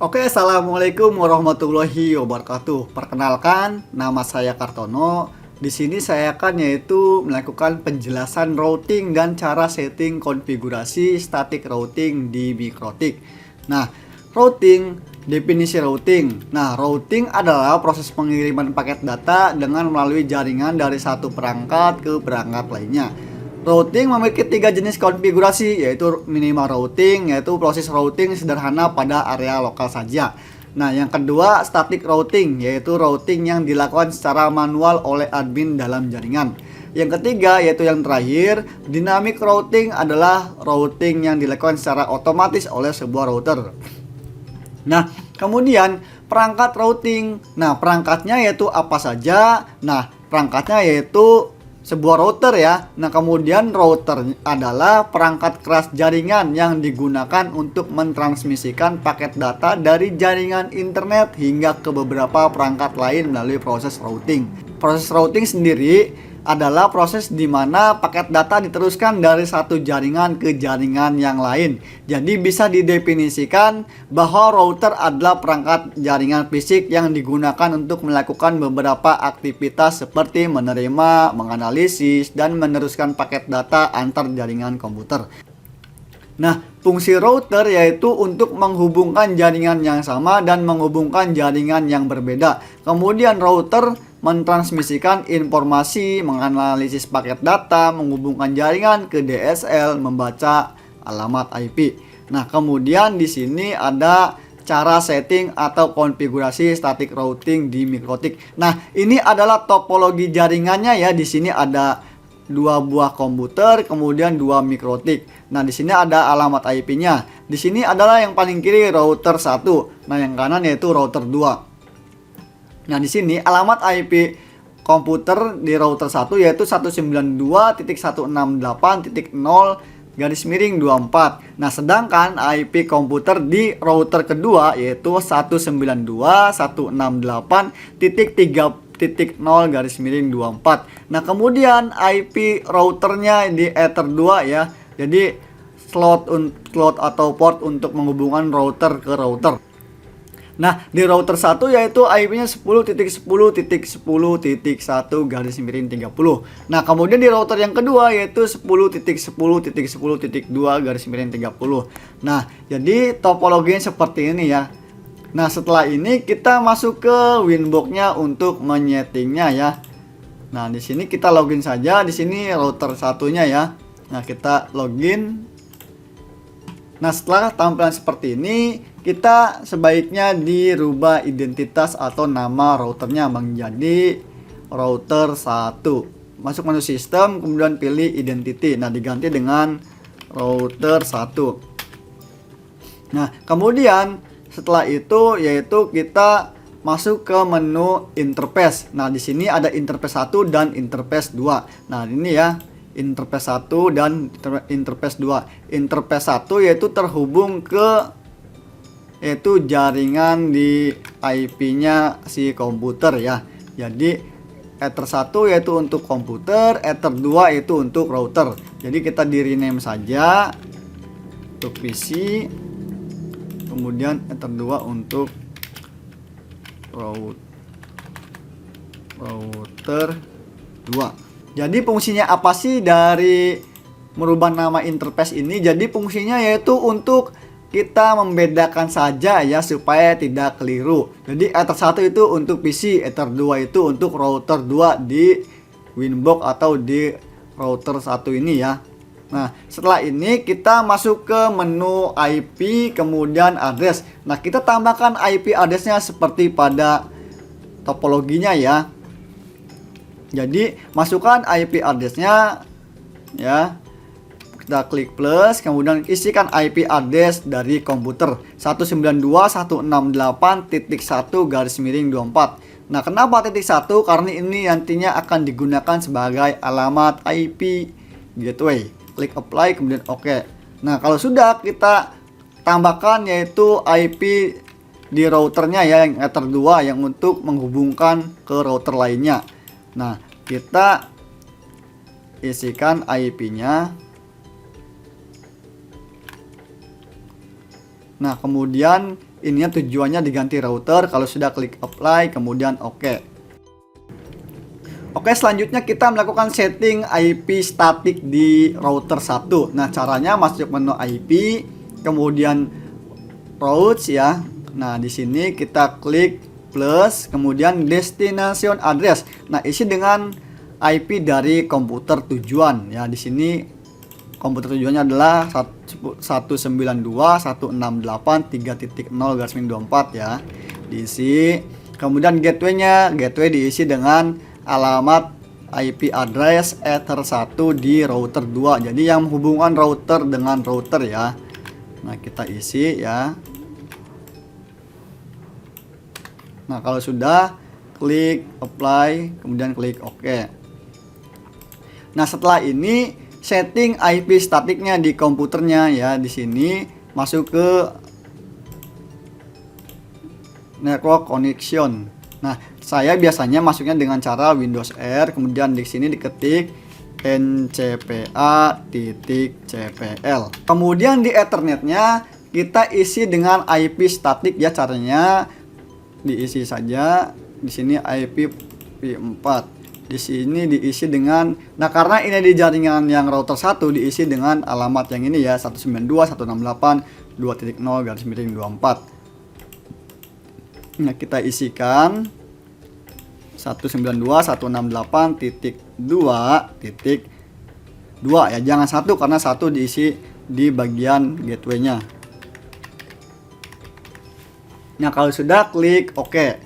Oke, assalamualaikum warahmatullahi wabarakatuh. Perkenalkan, nama saya Kartono. Di sini saya akan melakukan penjelasan routing dan cara setting konfigurasi static routing di Mikrotik. Nah, routing, definisi routing. Nah, routing adalah proses pengiriman paket data dengan melalui jaringan dari satu perangkat ke perangkat lainnya. Routing memiliki tiga jenis konfigurasi, yaitu minimal routing, yaitu proses routing sederhana pada area lokal saja. Nah, yang kedua static routing, yaitu routing yang dilakukan secara manual oleh admin dalam jaringan. Yang ketiga, yaitu yang terakhir, dynamic routing adalah routing yang dilakukan secara otomatis oleh sebuah router. Nah, kemudian perangkat routing. Nah, perangkatnya yaitu apa saja? Nah, perangkatnya yaitu sebuah router ya. Nah, kemudian router adalah perangkat keras jaringan yang digunakan untuk mentransmisikan paket data dari jaringan internet hingga ke beberapa perangkat lain melalui proses routing. Proses routing sendiri adalah proses di mana paket data diteruskan dari satu jaringan ke jaringan yang lain. Jadi bisa didefinisikan bahwa router adalah perangkat jaringan fisik yang digunakan untuk melakukan beberapa aktivitas seperti menerima, menganalisis, dan meneruskan paket data antar jaringan komputer. Nah, fungsi router yaitu untuk menghubungkan jaringan yang sama dan menghubungkan jaringan yang berbeda. Kemudian router mentransmisikan informasi, menganalisis paket data, menghubungkan jaringan ke DSL, membaca alamat IP. Nah, kemudian di sini ada cara setting atau konfigurasi static routing di Mikrotik. Nah, ini adalah topologi jaringannya ya. Di sini ada dua buah komputer, kemudian dua Mikrotik. Nah, di sini ada alamat IP-nya. Di sini adalah yang paling kiri router 1. Nah, yang kanan yaitu router 2. Nah, di sini alamat IP komputer di router 1 yaitu 192.168.0/24. Nah, sedangkan IP komputer di router kedua yaitu 192.168.3.0/24. Nah, kemudian IP routernya di Ether 2 ya. Jadi slot atau port untuk menghubungkan router ke router. Nah, di router 1 yaitu IP-nya 10.10.10.1/30. Nah, kemudian di router yang kedua yaitu 10.10.10.2/30. Nah, jadi topologinya seperti ini ya. Nah, setelah ini kita masuk ke Winbox-nya untuk menyetingnya ya. Nah, di sini kita login saja. Di sini router satunya ya. Nah, kita login. Nah, setelah tampilan seperti ini, kita sebaiknya dirubah identitas atau nama routernya menjadi router 1. Masuk menu sistem, kemudian pilih identity. Nah, diganti dengan router 1. Nah, kemudian setelah itu yaitu kita masuk ke menu interface. Nah, di sini ada interface 1 dan interface 2. Nah, ini ya. Interface 1 dan interface 2. Interface 1 yaitu terhubung ke yaitu jaringan di IP-nya si komputer ya. Jadi Ether 1 yaitu untuk komputer, Ether 2 itu untuk router. Jadi kita di rename saja untuk PC. Kemudian Ether 2 untuk router 2. Jadi fungsinya apa sih dari merubah nama interface ini? Jadi fungsinya yaitu untuk kita membedakan saja ya supaya tidak keliru. Jadi Ether 1 itu untuk PC, Ether 2 itu untuk router 2 di Winbox atau di router 1 ini ya. Nah, setelah ini kita masuk ke menu IP kemudian address. Nah, kita tambahkan IP addressnya seperti pada topologinya ya. Jadi masukkan IP addressnya ya. Kita klik plus, kemudian isikan IP address dari komputer 192.168.1/24. Nah, kenapa titik 1? Karena ini nantinya akan digunakan sebagai alamat IP gateway. Klik apply kemudian oke. Nah, kalau sudah kita tambahkan yaitu IP di routernya ya yang Ether 2 yang untuk menghubungkan ke router lainnya. Nah, kita isikan IP-nya. Nah, kemudian ininya tujuannya diganti router. Kalau sudah klik apply, kemudian oke. Oke, selanjutnya kita melakukan setting IP statik di router 1. Nah, caranya masuk menu IP, kemudian routes ya. Nah, di sini kita klik plus, kemudian destination address. Nah, isi dengan IP dari komputer tujuan ya. Di sini komputer tujuannya adalah 192.168.3.0/24 ya. Diisi. Kemudian gateway-nya, gateway diisi dengan alamat IP address Ether 1 di router 2. Jadi yang menghubungkan router dengan router ya. Nah, kita isi ya. Nah, kalau sudah, klik apply, kemudian klik OK. Nah, setelah ini setting IP statiknya di komputernya ya. Di sini masuk ke network connection. Nah, saya biasanya masuknya dengan cara Windows R, kemudian di sini diketik ncpa.cpl. Kemudian di Ethernetnya kita isi dengan IP statik ya, caranya diisi saja. Di sini IP P4. Di sini diisi dengan, nah karena ini di jaringan yang router 1 diisi dengan alamat yang ini ya, 192.168.2.0/24. Nah, kita isikan 192.168.2.2 ya, jangan 1 karena 1 diisi di bagian gateway-nya. Nah, kalau sudah, klik OK.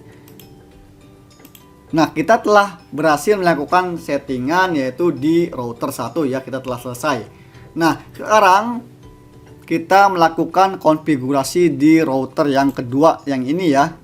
Nah, kita telah berhasil melakukan settingan yaitu di router 1 ya, kita telah selesai. Nah, sekarang kita melakukan konfigurasi di router yang kedua yang ini ya.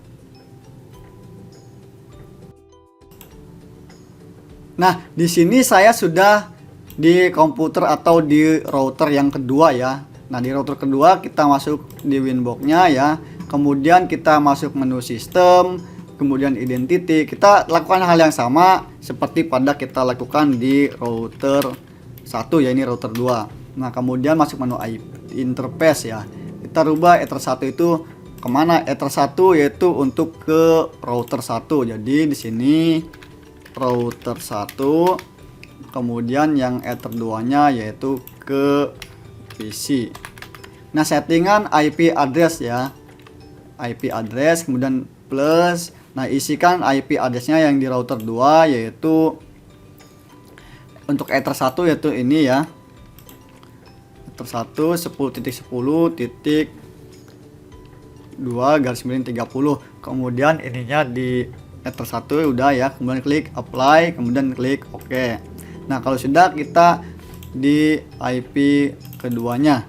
Nah, di sini saya sudah di komputer atau di router yang kedua ya. Nah, di router kedua kita masuk di Winbox-nya ya. Kemudian kita masuk menu sistem, kemudian identity. Kita lakukan hal yang sama seperti pada kita lakukan di router 1 ya, ini router 2. Nah, kemudian masuk menu interface ya. Kita rubah Ether 1 itu kemana? Ether 1 yaitu untuk ke router 1. Jadi di sini router 1, kemudian yang Ether 2-nya yaitu ke PC. Nah, settingan IP address ya. IP address, kemudian plus. Nah, isikan IP address-nya yang di router 2 yaitu untuk Ether 1 yaitu ini ya. Ether 1 10.10.2/30. Kemudian ininya di Ether 1 udah ya, kemudian klik apply, kemudian klik OK. Nah, kalau sudah, kita di IP keduanya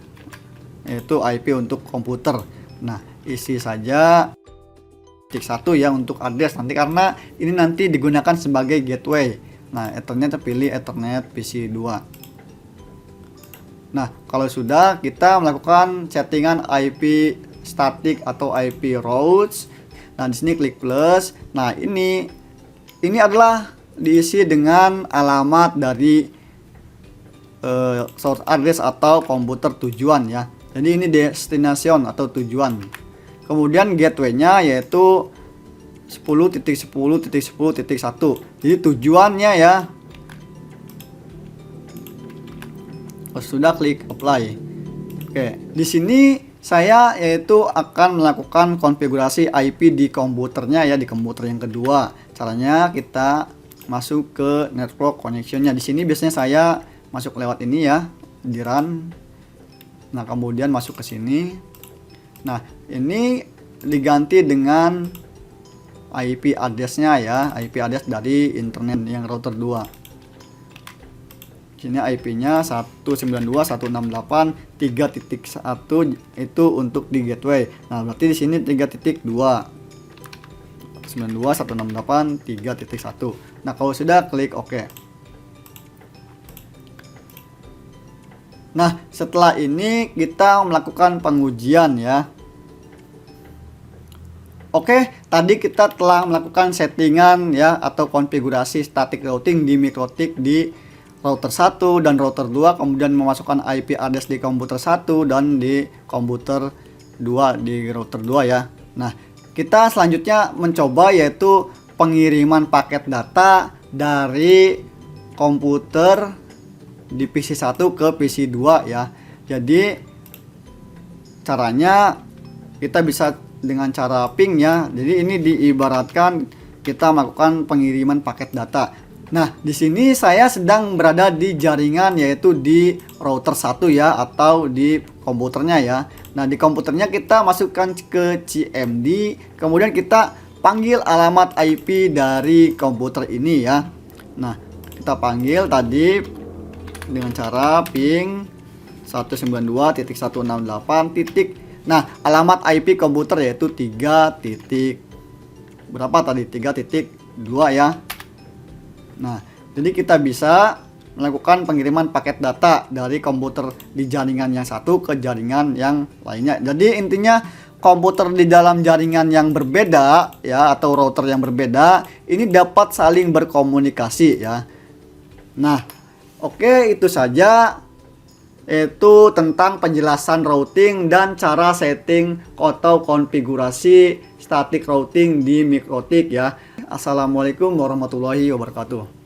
yaitu IP untuk komputer. Nah, isi saja titik 1 ya untuk address nanti, karena ini nanti digunakan sebagai gateway. Nah, Ethernet terpilih Ethernet PC 2. Nah, kalau sudah, kita melakukan settingan IP static atau IP routes. Nah, di sini klik plus. Nah, ini adalah diisi dengan alamat dari source address atau komputer tujuan ya. Jadi ini destination atau tujuan. Kemudian gateway-nya yaitu 10.10.10.1. Jadi tujuannya ya. Sudah, klik apply. Oke, di sini saya yaitu akan melakukan konfigurasi IP di komputernya ya, di komputer yang kedua. Caranya kita masuk ke network connection-nya. Di sini biasanya saya masuk lewat ini ya, di run. Nah, kemudian masuk ke sini. Nah, ini diganti dengan IP address-nya ya, IP address dari internet yang router 2. Sini IP-nya 192.168.3.1 itu untuk di gateway. Nah, berarti di sini 3.2. 192.168.3.1. Nah, kalau sudah, klik OK. Nah, setelah ini kita melakukan pengujian ya. Oke, tadi kita telah melakukan settingan ya atau konfigurasi static routing di MikroTik di router 1 dan router 2, kemudian memasukkan IP address di komputer 1 dan di komputer 2 di router 2 ya. Nah, kita selanjutnya mencoba yaitu pengiriman paket data dari komputer di PC 1 ke PC 2 ya. Jadi caranya kita bisa dengan cara ping ya. Jadi ini diibaratkan kita melakukan pengiriman paket data. Nah, di sini saya sedang berada di jaringan yaitu di router 1 ya, atau di komputernya ya. Nah, di komputernya kita masukkan ke CMD, kemudian kita panggil alamat IP dari komputer ini ya. Nah, kita panggil tadi dengan cara ping 192.168. Nah, alamat IP komputer yaitu 3 titik berapa tadi? 3.2 ya. Nah, jadi kita bisa melakukan pengiriman paket data dari komputer di jaringan yang satu ke jaringan yang lainnya. Jadi intinya komputer di dalam jaringan yang berbeda ya, atau router yang berbeda ini dapat saling berkomunikasi ya. Nah, oke, itu saja itu tentang penjelasan routing dan cara setting atau konfigurasi static routing di MikroTik ya. Assalamualaikum warahmatullahi wabarakatuh.